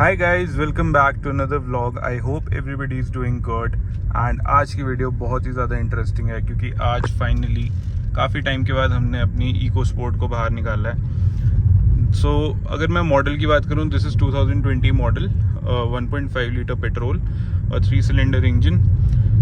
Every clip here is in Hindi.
Hi guys, welcome back to another vlog. I hope everybody is doing good. And आज की वीडियो बहुत ही ज़्यादा इंटरेस्टिंग है क्योंकि आज फाइनली काफ़ी टाइम के बाद हमने अपनी इको स्पोर्ट को बाहर निकाला है। सो अगर मैं मॉडल की बात करूं, this is 2020 model, 1.5 litre petrol और 3 सिलेंडर इंजन।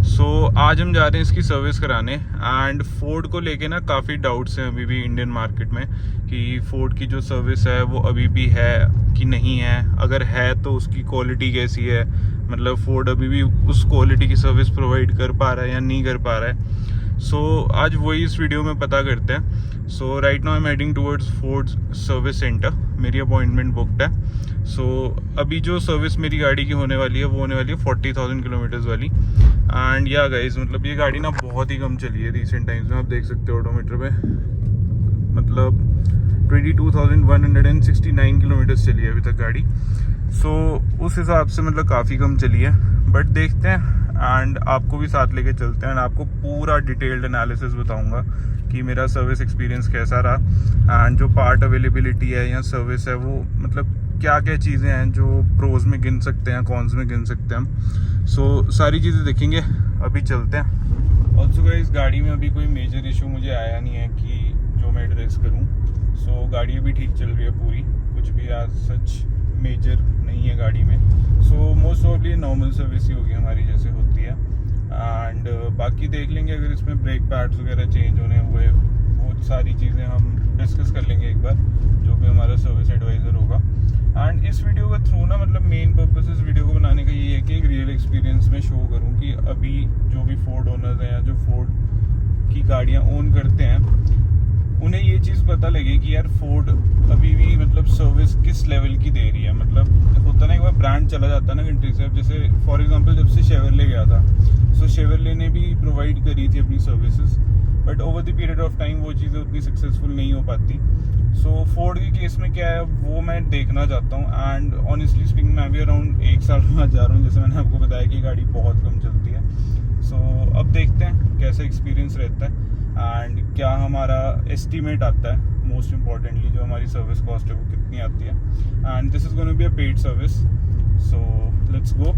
सो आज हम जा रहे हैं इसकी सर्विस कराने। एंड फोर्ड को लेके ना काफ़ी डाउट्स हैं अभी भी इंडियन मार्केट में कि फोर्ड की जो सर्विस है वो अभी भी है कि नहीं है, अगर है तो उसकी क्वालिटी कैसी है, मतलब फोर्ड अभी भी उस क्वालिटी की सर्विस प्रोवाइड कर पा रहा है या नहीं कर पा रहा है। सो आज वही इस वीडियो में पता करते हैं। So right now I am heading towards Ford service centre. मेरी अपॉइंटमेंट बुकड है। सो अभी जो सर्विस मेरी गाड़ी की होने वाली है वो होने वाली है 40,000 किलोमीटर्स वाली। एंड या गाइज, मतलब ये गाड़ी ना बहुत ही कम चली है रिसेंट टाइम्स में। आप देख सकते हो ओडोमीटर पे, मतलब 22,169 किलोमीटर्स चली है अभी तक गाड़ी। सो उस हिसाब से मतलब काफ़ी कम चली है, बट देखते हैं एंड आपको भी साथ लेके चलते हैं। एंड आपको पूरा डिटेल्ड एनालिसिस बताऊंगा कि मेरा सर्विस एक्सपीरियंस कैसा रहा एंड जो पार्ट अवेलेबिलिटी है या सर्विस है वो मतलब क्या क्या चीज़ें हैं जो प्रोज में गिन सकते हैं, कॉन्स में गिन सकते हैं हम। सो सारी चीज़ें देखेंगे, अभी चलते हैं। ऑल्सो गाइस, गाड़ी में अभी कोई मेजर इशू मुझे आया नहीं है कि जो मैं एड्रेस करूं। सो गाड़ी अभी ठीक चल रही है पूरी, कुछ भी आज सच मेजर नहीं है गाड़ी में। सो मोस्ट ऑफली नॉर्मल सर्विस ही होगी हमारी जैसे होती है। एंड बाकी देख लेंगे अगर इसमें ब्रेक पैड्स वगैरह चेंज होने हुए, वो सारी चीज़ें हम डिस्कस कर लेंगे एक बार, जो भी हमारा सर्विस एडवाइज़र होगा। एंड इस वीडियो के थ्रू ना मतलब मेन पर्पस इस वीडियो को बनाने का ये है कि एक रियल एक्सपीरियंस में शो करूँ कि अभी जो भी फोर्ड ओनर्स हैं या जो फोर्ड की गाड़ियाँ ओन करते हैं उन्हें ये चीज़ पता लगे कि यार फोर्ड अभी भी मतलब सर्विस किस लेवल की दे रही है। मतलब होता ना, एक बार ब्रांड चला जाता है ना कंट्री से। अब जैसे फॉर एग्जांपल जब से शेवरले गया था, सो शेवरले ने भी प्रोवाइड करी थी अपनी services, but over the period of time वो चीज़ें उतनी सक्सेसफुल नहीं हो पाती। सो फोर्ड के केस में क्या है वो मैं देखना चाहता हूँ। एंड ऑनेस्टली स्पीकिंग मैं भी अराउंड 1 साल बाद जा रहा हूँ, जैसे मैंने आपको बताया कि गाड़ी बहुत कम चलती है। सो अब देखते हैं कैसा एक्सपीरियंस रहता है एंड क्या हमारा एस्टीमेट आता है। मोस्ट इम्पॉर्टेंटली जो हमारी सर्विस कॉस्ट है वो कितनी आती है। And this is going to be a paid service, so let's go.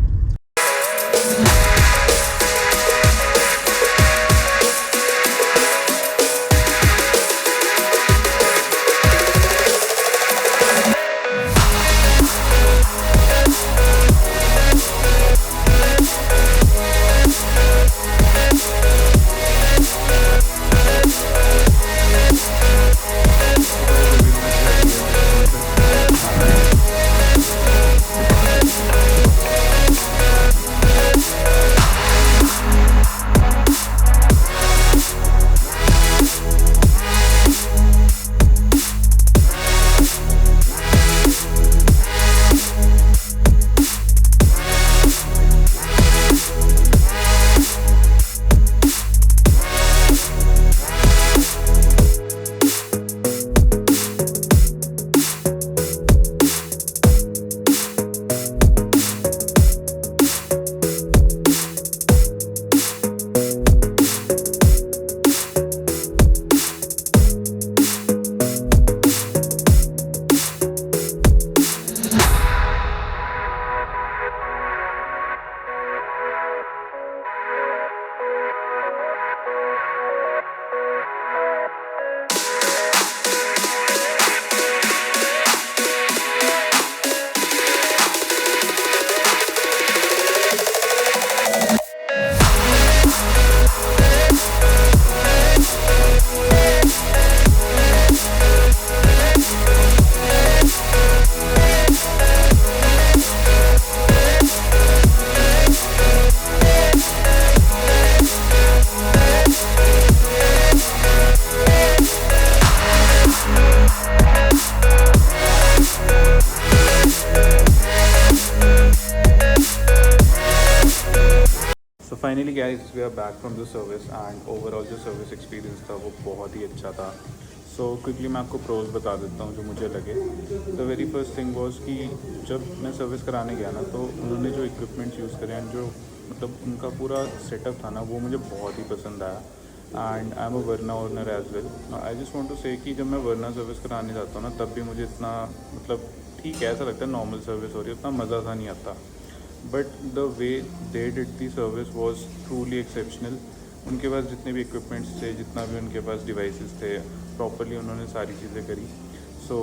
Finally guys, we are back from the service and overall जो सर्विस एक्सपीरियंस था वो बहुत ही अच्छा था। सो क्विकली मैं आपको प्रोज बता देता हूँ जो मुझे लगे। The very first thing was कि जब मैं सर्विस कराने गया ना, तो उन्होंने जो इक्विपमेंट्स यूज़ करे एंड जो मतलब उनका पूरा सेटअप था ना, वो मुझे बहुत ही पसंद आया। And I am a Verna owner as well. I just want to say कि जब मैं वर्ना सर्विस कराने जाता हूँ ना, तब भी मुझे इतना मतलब ठीक है, ऐसा लगता है नॉर्मल सर्विस हो रही है, उतना मज़ा सा नहीं आता। But the way they did the service was truly exceptional. उनके पास जितने भी इक्विपमेंट्स थे, जितना भी उनके पास डिवाइसेस थे, प्रॉपरली उन्होंने सारी चीज़ें करी। सो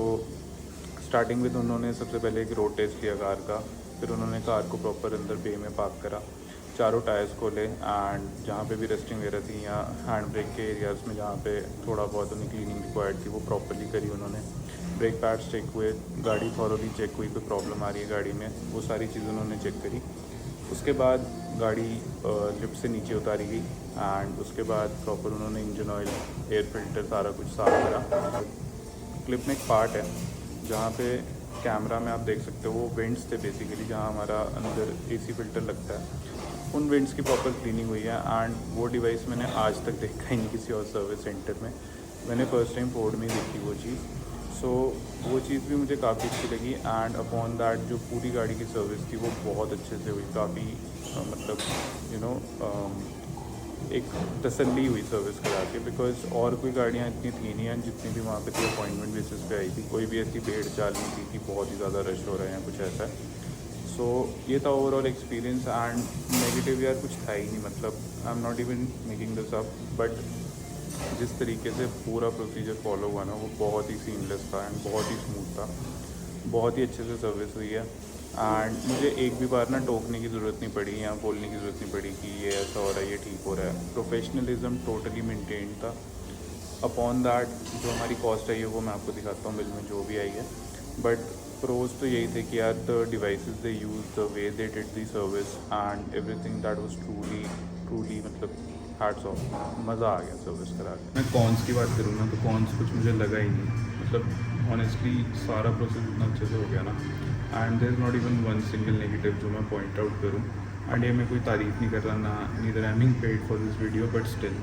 स्टार्टिंग विद उन्होंने सबसे पहले एक रोड टेस्ट लिया कार का, फिर उन्होंने कार को प्रॉपर अंदर बे में पार्क करा, चारों टायर्स खोले एंड जहाँ पे भी रेस्टिंग वगैरह थी या हैंड ब्रेक के एरियाज़ में जहाँ पे थोड़ा बहुत उन्हें क्लीनिंग रिक्वायर्ड थी वो प्रॉपरली करी उन्होंने। ब्रेक पैड्स चेक हुए, गाड़ी थॉरोली चेक हुई, कोई प्रॉब्लम आ रही है गाड़ी में, वो सारी चीज़ें उन्होंने चेक करी। उसके बाद गाड़ी लिफ्ट से नीचे उतारी गई एंड उसके बाद प्रॉपर उन्होंने इंजन ऑयल, एयर फिल्टर, सारा कुछ साफ करा। क्लिप में एक पार्ट है जहाँ पे कैमरा में आप देख सकते हो वो वेंट्स थे बेसिकली, जहाँ हमारा अंदर एसी फिल्टर लगता है, उन वेंट्स की प्रॉपर क्लीनिंग हुई है। एंड वो डिवाइस मैंने आज तक देखा ही नहीं किसी और सर्विस सेंटर में, मैंने फर्स्ट टाइम फोर्ड में ही देखी वो चीज़। सो वो चीज़ भी मुझे काफ़ी अच्छी लगी एंड अपॉन दैट जो पूरी गाड़ी की सर्विस थी वो बहुत अच्छे से हुई, काफ़ी मतलब यू नो एक तसल्ली हुई सर्विस करा के, बिकॉज और कोई गाड़ियाँ इतनी थी नहीं एंड जितनी भी वहाँ पे थी अपॉइंटमेंट बेसिस पे आई थी, कोई भी ऐसी भेड़ चाल नहीं थी कि बहुत ही ज़्यादा रश हो रहे हैं कुछ ऐसा। सो ये था ओवरऑल एक्सपीरियंस एंड नेगेटिव यार कुछ था ही नहीं, मतलब I am not even making this up, but जिस तरीके से पूरा प्रोसीजर फॉलो हुआ ना वो बहुत ही सीमलेस था एंड बहुत ही स्मूथ था, बहुत ही अच्छे से सर्विस हुई है। एंड मुझे एक भी बार ना टोकने की ज़रूरत नहीं पड़ी या बोलने की ज़रूरत नहीं पड़ी कि ये ऐसा हो रहा है, ये ठीक हो रहा है। प्रोफेशनलिज्म टोटली मेंटेन था। अपॉन दैट जो हमारी कॉस्ट आई है वो मैं आपको दिखाता हूँ बिल में जो भी आई है, बट प्रोज तो यही थे कि यार the devices they use, the way they did the service and everything that was truly मतलब हैट्स ऑफ, मज़ा आ गया सर्विस करा के। मैं कॉन्स की बात करूँ ना तो कॉन्स कुछ मुझे लगा ही नहीं, मतलब ऑनेस्टली सारा प्रोसेस इतना अच्छे से हो गया ना and there is not even one single negative जो मैं पॉइंट आउट करूँ। एंड ये मैं कोई तारीफ़ नहीं कर रहा ना, neither I am being paid for this video, but still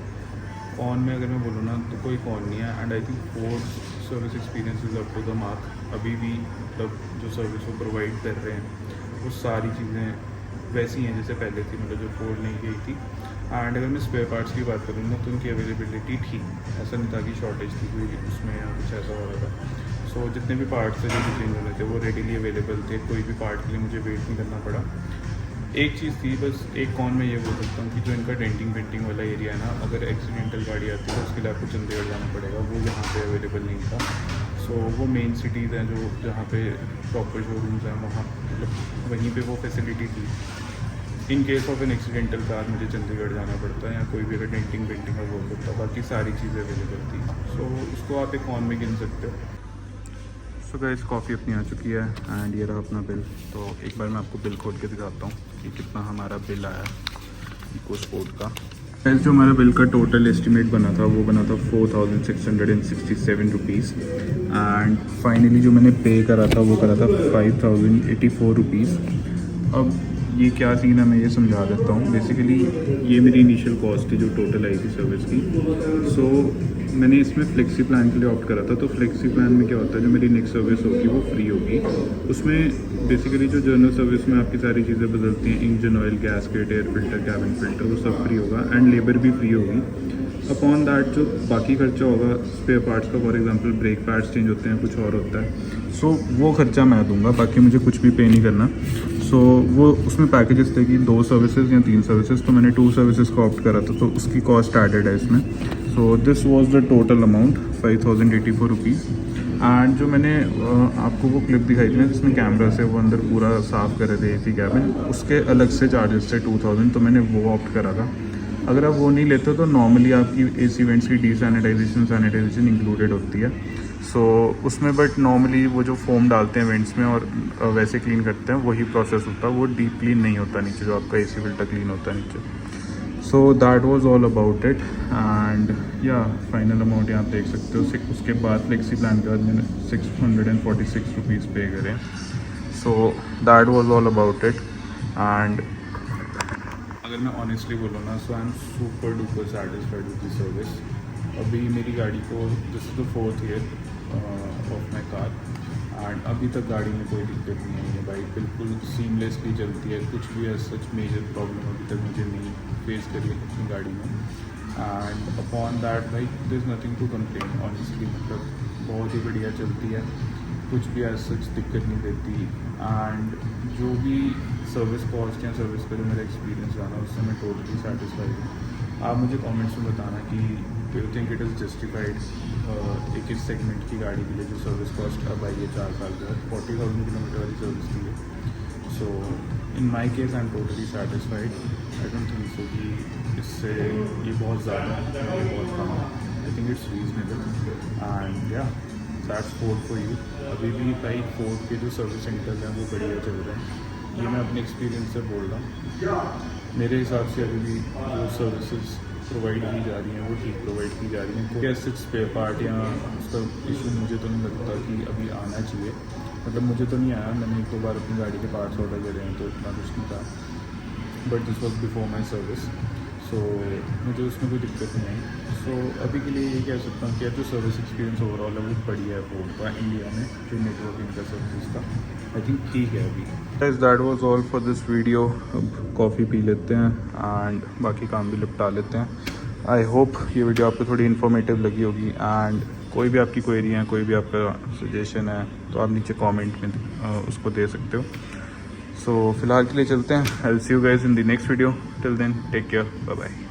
con में अगर मैं बोलूँ ना तो कोई कॉन नहीं है। And I think Ford service experience is up to the mark. अभी भी मतलब जो सर्विस वो प्रोवाइड कर रहे हैं वो सारी चीज़ें वैसी हैं जैसे पहले थी, मतलब जो फोर्ड नहीं गई थी। एंड अगर मैं स्पेयर पार्ट्स की बात करूँ ना तो उनकी अवेलेबिलिटी थी, ऐसा नहीं था कि शॉर्टेज थी कोई उसमें या कुछ ऐसा हो रहा था। सो जितने भी पार्ट्स थे जो भी चेंज होने थे वो रेडीली अवेलेबल थे, कोई भी पार्ट के लिए मुझे वेट नहीं करना पड़ा। एक चीज़ थी बस, एक कॉन में ये बोल सकता हूँ कि जो इनका डेंटिंग पेंटिंग वाला एरिया है ना, अगर एक्सीडेंटल गाड़ी आती है तो उसके लिए आपको चंडीगढ़ जाना पड़ेगा, वो यहाँ पे अवेलेबल नहीं था। सो वो मेन सिटीज़ हैं जो जहाँ पे प्रॉपर शोरूम्स हैं वहाँ मतलब वहीं पे वो फैसिलिटी थी। In case of an accidental car मुझे चंडीगढ़ जाना पड़ता है या कोई भी अगर डेंटिंग पेंटिंग का वो होता है, बाकी सारी चीज़ें अवेलेबल थी। सो उसको आप एक कॉन में गिन सकते हो। सो गाइस कॉफ़ी अपनी आ चुकी है एंड ये रहा अपना बिल। तो एक बार मैं आपको बिल खोल के दिखाता हूँ कि कितना हमारा बिल आया इको स्पोर्ट का। जो हमारा बिल का टोटल एस्टिमेट बना था वो बना था 4667 रुपीज़ एंड फाइनली जो मैंने पे करा था वो करा था 5084 रुपीज़। अब ये क्या सीन है मैं ये समझा देता हूँ। बेसिकली ये मेरी इनिशियल कॉस्ट थी जो टोटल आई थी सर्विस की। सो मैंने इसमें फ्लेक्सी प्लान के लिए ऑप्ट करा था। तो फ्लेक्सी प्लान में क्या होता है, जो मेरी नेक्स्ट सर्विस होगी वो फ्री होगी। उसमें बेसिकली जो जनरल सर्विस में आपकी सारी चीज़ें बदलती हैं, engine oil, gasket, air filter, cabin filter, वो सब फ्री होगा एंड लेबर भी फ्री होगी। अपॉन दैट जो बाकी खर्चा होगा स्पेयर पार्ट्स का, for example brake pads change होते हैं, कुछ और होता है, सो वो खर्चा मैं दूंगा, बाकी मुझे कुछ भी पे नहीं करना। सो वो उसमें पैकेजेस थे कि 2 सर्विसेज या 3 सर्विसेज, तो मैंने 2 सर्विसेज का ऑप्ट करा था तो उसकी कॉस्ट एडेड है इसमें। So this was the total amount 5084 rupees. And जो मैंने आपको वो क्लिप दिखाई थी ना जिसमें कैमरा से वो अंदर पूरा साफ़ कर रहे थे एसी कैबिन, उसके अलग से चार्जेस थे 2000, तो मैंने वो ऑप्ट करा था। अगर आप वो नहीं लेते तो नॉर्मली आपकी एसी वेंट्स की सैनिटाइजेशन इंक्लूडेड होती है। सो उसमें बट नॉर्मली वो जो फोम डालते हैं वेंट्स में और वैसे क्लीन करते हैं वही प्रोसेस होता है, वो डीप क्लीन नहीं होता नीचे जो आपका एसी फिल्टर क्लीन होता है नीचे। सो that was all about it and या फाइनल अमाउंट यहाँ आप देख सकते हो। उसके बाद फ्लेक्सी प्लान के बाद मैंने 646 रुपीज़ पे करे। So that was all about it and अगर मैं ऑनेस्टली बोलूँ ना so I am super duper satisfied with the service. अभी मेरी गाड़ी को this is the 4th year of my car and अभी तक गाड़ी में कोई दिक्कत नहीं आई है। बाइक बिल्कुल सीमलेसली चलती है, कुछ भी ऐसा सच मेजर प्रॉब्लम अभी तक मुझे नहीं फेस करी है अपनी गाड़ी में। एंड अपॉन दैट भाई there is nothing to complain honestly, मतलब बहुत ही बढ़िया चलती है। कुछ भी ऐसा सच दिक्कत नहीं देती। एंड जो भी सर्विस कॉस्ट या सर्विस का जो मेरा एक्सपीरियंस रहा उससे मैं टोटली सेटिस्फाइड हूँ। आप मुझे कमेंट्स में बताना कि do you think it is justified एक इस सेगमेंट की गाड़ी के लिए जो सर्विस कॉस्ट अब आई है 4 साल के बाद 40,000 किलोमीटर वाली सर्विस की है। So in my case I am totally satisfied. I don't think so कि इससे ये बहुत ज़्यादा है, ये बहुत कम है। I think it's reasonable and या दैट्स फोर्ड फॉर यू। अभी भी भाई फोर्ड के जो सर्विस सेंटर्स हैं वो बढ़िया चल रहे हैं, ये मैं अपने एक्सपीरियंस से बोल रहा हूँ। मेरे हिसाब से अभी भी जो सर्विसेज प्रोवाइड की जा रही हैं वो ठीक प्रोवाइड की जा रही हैं। कोई ऐसे स्पेयर पार्ट या उसका इशू मुझे तो नहीं लगता कि अभी आना चाहिए। मतलब मुझे तो नहीं आया, मैंने एक दो बार अपनी गाड़ी के पार्ट्स ऑर्डर करे हैं तो इतना कुछ नहीं था, but this was before my service. So मुझे उसमें कोई दिक्कत नहीं आई। सो अभी के लिए ये कह सकता हूँ कि जो सर्विस एक्सपीरियंस ओवरऑल है वो बढ़िया है फोर्ड का इंडिया में, जो नेटवर्किंग का सर्विस का आई थिंक ठीक है अभी। That was all for this video. अब कॉफ़ी पी लेते हैं एंड बाकी काम भी निपटा लेते हैं। आई होप ये वीडियो आपको थोड़ी इन्फॉर्मेटिव लगी होगी। एंड कोई भी आपकी क्वेरी है, कोई भी आपका सजेशन है तो आप नीचे कमेंट में उसको दे सकते हो। सो फिलहाल के लिए चलते हैं। I will see you guys in the next video. Till then take care, bye bye.